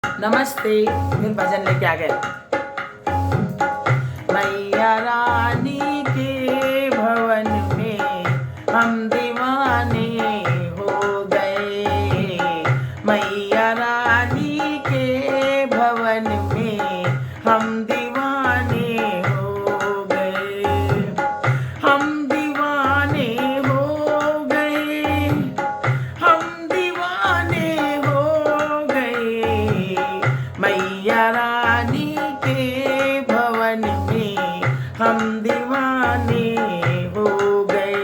नमस्ते, फिर भजन लेके आ गए। मैया रानी के भवन में हम दीवाने हो गए। मैया रानी के भवन में हम दीवाने हो गए। हम दीवाने हो गए। हम दीवाने हो गए। मैया रानी के भवन में हम दीवाने हो गए।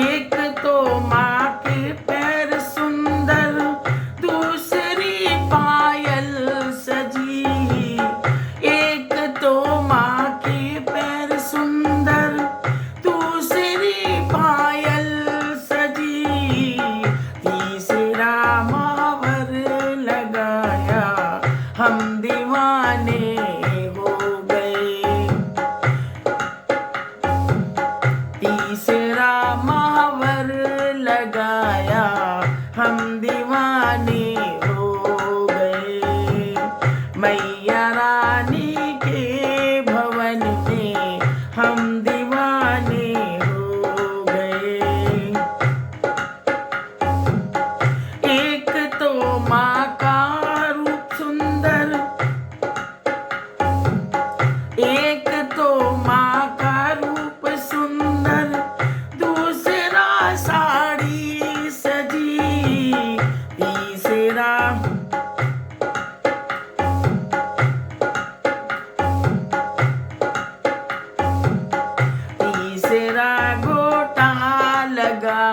एक तो माँ के पैर सुंदर, दूसरी पायल सजी। एक तो माँ के पैर सुंदर, दूसरी पायल सजी। तीसरा महावर लगाया, हम दीवाने हो गए। तीसरा महावर लगाया, हम दीवाने हो गए। मैया रानी के भवन में हम दीवाने हो गए। एक तो माँ का रूप सुंदर, एक तो माँ का रूप सुंदर, दूसरा साड़ी सजी। तीसरा तीसरा गोटा लगा,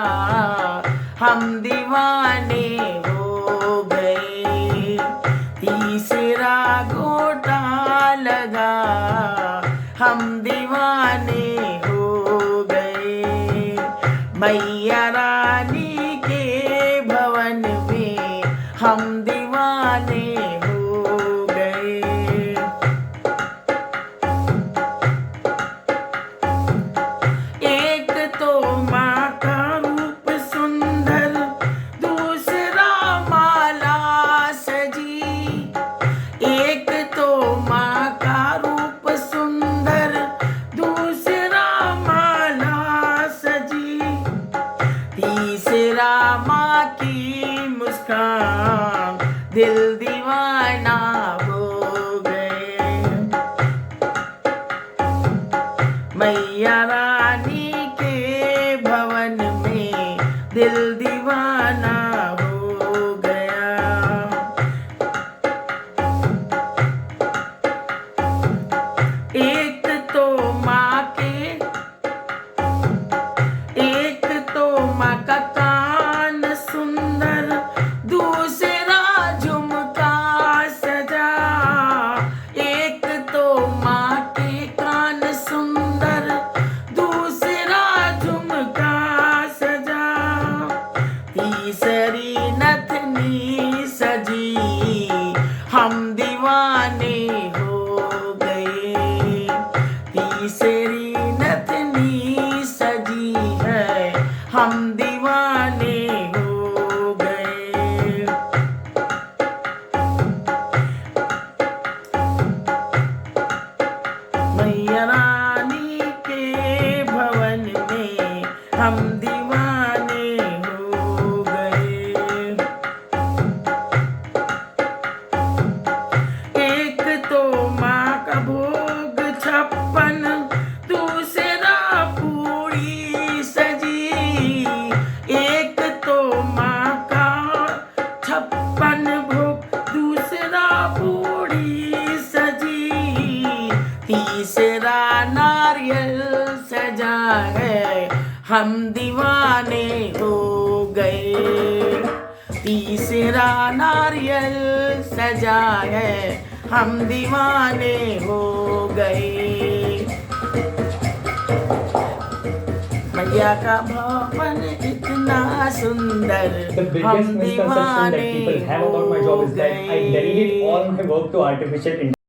हम दीवाने हो गए। तीसरा गोटा लगा, हम दीवाने हो गए। मैया रानी के भवन में हम दीवाने हो गए। एक तो माँ का रूप सुंदर, दूसरा माला सजी। एक तो माँ का रूप सुंदर, दूसरा माला सजी। तीसरा माँ की मुस्कान, दिल दीवाना हो गए। मैया रानी के भवन में दिल दीवाना हो गया। एक तो माँ का कान सुंदर, दूसरा झुमका सजा। एक तो माँ के कान सुंदर, दूसरा झुमका सजा। तीसरी नथनी सजी, हम दीवाने हो गए। तीसरी नथनी सजी है, हम दीवाने हो गए। मैया रानी के भवन में हम दीवाने हो गए। एक तो माँ का भोग 56, दूसरा पूरी सजी। एक तो माँ का 56 भोग, दूसरा पूरी सजी। तीसरा नारियल सजा है, हम दीवाने हो गए। तीसरा नारियल सजा है, हम दीवाने हो गए। मैया का भवन इतना सुंदर, The हम biggest misconception that दीवाने people have about my job हो is that I delegate गए। all my work to artificial intelligence.